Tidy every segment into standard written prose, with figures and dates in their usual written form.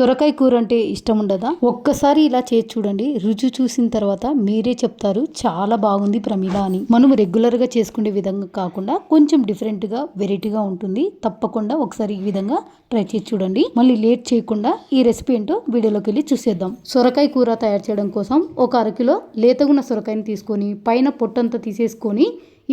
సొరకాయ కూర అంటే ఇష్టం ఉండదా? ఒక్కసారి ఇలా చేసి చూడండి. రుచి చూసిన తర్వాత మీరే చెప్తారు చాలా బాగుంది ప్రమీల అని. మనం రెగ్యులర్గా చేసుకునే విధంగా కాకుండా కొంచెం డిఫరెంట్గా వెరైటీగా ఉంటుంది. తప్పకుండా ఒకసారి ఈ విధంగా ట్రై చేసి చూడండి. మళ్ళీ లేట్ చేయకుండా ఈ రెసిపీ ఏంటో వీడియోలోకి వెళ్ళి చూసేద్దాం. సొరకాయ కూర తయారు చేయడం కోసం ఒక అరకిలో లేతగున్న సొరకాయని తీసుకొని పైన పొట్టంతా తీసేసుకొని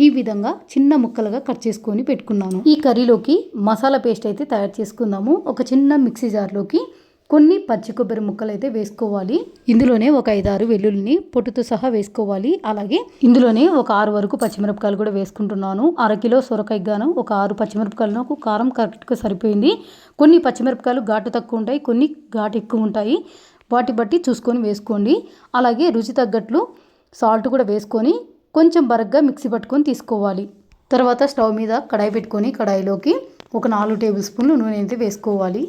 ఈ విధంగా చిన్న ముక్కలుగా కట్ చేసుకొని పెట్టుకున్నాను. ఈ కర్రీలోకి మసాలా పేస్ట్ అయితే తయారు చేసుకుందాము. ఒక చిన్న మిక్సీ జార్లోకి కొన్ని పచ్చి కొబ్బరి ముక్కలు అయితే వేసుకోవాలి. ఇందులోనే ఒక 5-6 వెల్లుల్లిని పొట్టుతో సహా వేసుకోవాలి. అలాగే ఇందులోనే ఒక 6 వరకు పచ్చిమిరపకాయలు కూడా వేసుకుంటున్నాను. అరకిలో సొరకాయ గాను ఒక 6 పచ్చిమిరపకాయలు నాకు కారం కరెక్ట్గా సరిపోయింది. కొన్ని పచ్చిమిరపకాయలు ఘాటు తక్కువ ఉంటాయి, కొన్ని ఘాటు ఎక్కువ ఉంటాయి. వాటి బట్టి చూసుకొని వేసుకోండి. అలాగే రుచి తగ్గట్లు సాల్ట్ కూడా వేసుకొని కొంచెం బరగ్గా మిక్సీ పట్టుకొని తీసుకోవాలి. తర్వాత స్టవ్ మీద కడాయి పెట్టుకొని కడాయిలోకి ఒక 4 టేబుల్ స్పూన్లు నూనె అయితే వేసుకోవాలి.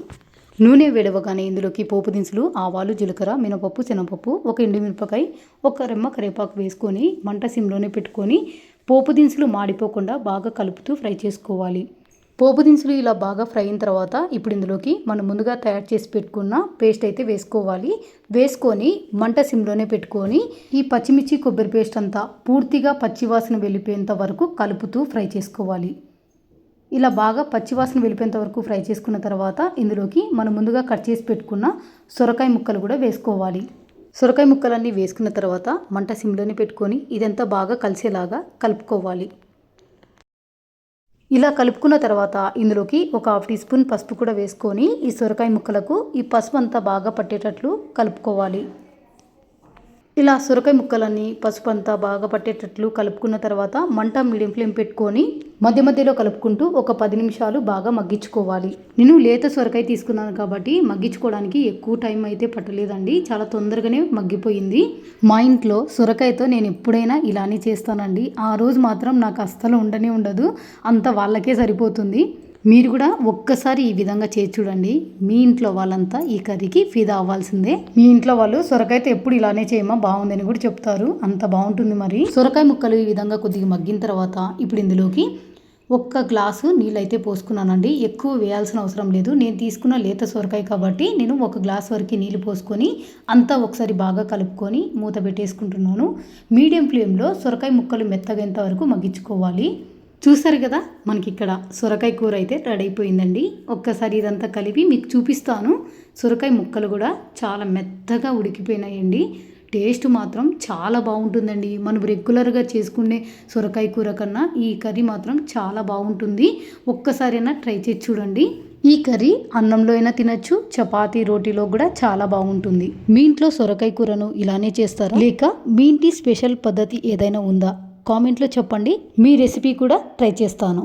నూనె వేడవగానే ఇందులోకి పోపు దినుసులు, ఆవాలు, జీలకర్ర, మినపప్పు, శనగపప్పు, ఒక ఎండుమిరపకాయ, ఒక రెమ్మ కరివేపాకు వేసుకొని మంట సిమ్లోనే పెట్టుకొని పోపు దినుసులు మాడిపోకుండా బాగా కలుపుతూ ఫ్రై చేసుకోవాలి. పోపు దినుసులు ఇలా బాగా ఫ్రై అయిన తర్వాత ఇప్పుడు ఇందులోకి మనం ముందుగా తయారు చేసి పెట్టుకున్న పేస్ట్ అయితే వేసుకోవాలి. వేసుకొని మంట సిమ్లోనే పెట్టుకొని ఈ పచ్చిమిర్చి కొబ్బరి పేస్ట్ అంతా పూర్తిగా పచ్చివాసన వెళ్ళిపోయేంత వరకు కలుపుతూ ఫ్రై చేసుకోవాలి. ఇలా బాగా పచ్చివాసన వెళ్ళిపోయేంత వరకు ఫ్రై చేసుకున్న తర్వాత ఇందులోకి మనం ముందుగా కట్ చేసి పెట్టుకున్న సొరకాయ ముక్కలు కూడా వేసుకోవాలి. సొరకాయ ముక్కలన్నీ వేసుకున్న తర్వాత మంట సిమ్లోనే పెట్టుకొని ఇదంతా బాగా కలిసేలాగా కలుపుకోవాలి. ఇలా కలుపుకున్న తర్వాత ఇందులోకి ఒక 1/2 టీ స్పూన్ పసుపు కూడా వేసుకొని ఈ సొరకాయ ముక్కలకు ఈ పసుపు అంతా బాగా పట్టేటట్లు కలుపుకోవాలి. ఇలా సొరకాయ ముక్కలన్నీ పసుపు అంతా బాగా పట్టేటట్లు కలుపుకున్న తర్వాత మంట మీడియం ఫ్లేమ్ పెట్టుకొని మధ్య మధ్యలో కలుపుకుంటూ ఒక 10 నిమిషాలు బాగా మగ్గించుకోవాలి. నేను లేత సొరకాయ తీసుకున్నాను కాబట్టి మగ్గించుకోవడానికి ఎక్కువ టైం అయితే పట్టలేదండి. చాలా తొందరగానే మగ్గిపోయింది. మా ఇంట్లో సొరకాయతో నేను ఎప్పుడైనా ఇలానే చేస్తానండి. ఆ రోజు మాత్రం నాకు అస్సలు ఉండదు. అంత వాళ్ళకే సరిపోతుంది. మీరు కూడా ఒక్కసారి ఈ విధంగా చేసి చూడండి. మీ ఇంట్లో వాళ్ళంతా ఈ కర్రీకి ఫిదా అవ్వాల్సిందే. మీ ఇంట్లో వాళ్ళు సొరకాయతో ఎప్పుడు ఇలానే చేయమా బాగుందని కూడా చెప్తారు. అంత బాగుంటుంది. మరి సొరకాయ ముక్కలు ఈ విధంగా కొద్దిగా మగ్గిన తర్వాత ఇప్పుడు ఇందులోకి 1 గ్లాసు నీళ్ళు అయితే పోసుకున్నానండి. ఎక్కువ వేయాల్సిన అవసరం లేదు. నేను తీసుకున్న లేత సొరకాయ కాబట్టి నేను 1 గ్లాస్ వరకు నీళ్ళు పోసుకొని అంతా ఒకసారి బాగా కలుపుకొని మూత పెట్టేసుకుంటున్నాను. మీడియం ఫ్లేమ్లో సొరకాయ ముక్కలు మెత్తగేంత వరకు మగ్గించుకోవాలి. చూసారు కదా, మనకి ఇక్కడ సొరకాయ కూర అయితే రెడీ అయిపోయిందండి. ఒక్కసారి ఇదంతా కలిపి మీకు చూపిస్తాను. సొరకాయ ముక్కలు కూడా చాలా మెత్తగా ఉడికిపోయినాయండి. టేస్ట్ మాత్రం చాలా బాగుంటుందండి. మనం రెగ్యులర్గా చేసుకునే సొరకాయ కూర కన్నా ఈ కర్రీ మాత్రం చాలా బాగుంటుంది. ఒక్కసారైనా ట్రై చేసి చూడండి. ఈ కర్రీ అన్నంలో అయినా తినచ్చు, చపాతీ రోటీలో కూడా చాలా బాగుంటుంది. మీ ఇంట్లో సొరకాయ కూరను ఇలానే చేస్తారా, లేక మీ ఇంటి స్పెషల్ పద్ధతి ఏదైనా ఉందా? కామెంట్లో చెప్పండి. మీ రెసిపీ కూడా ట్రై చేస్తాను.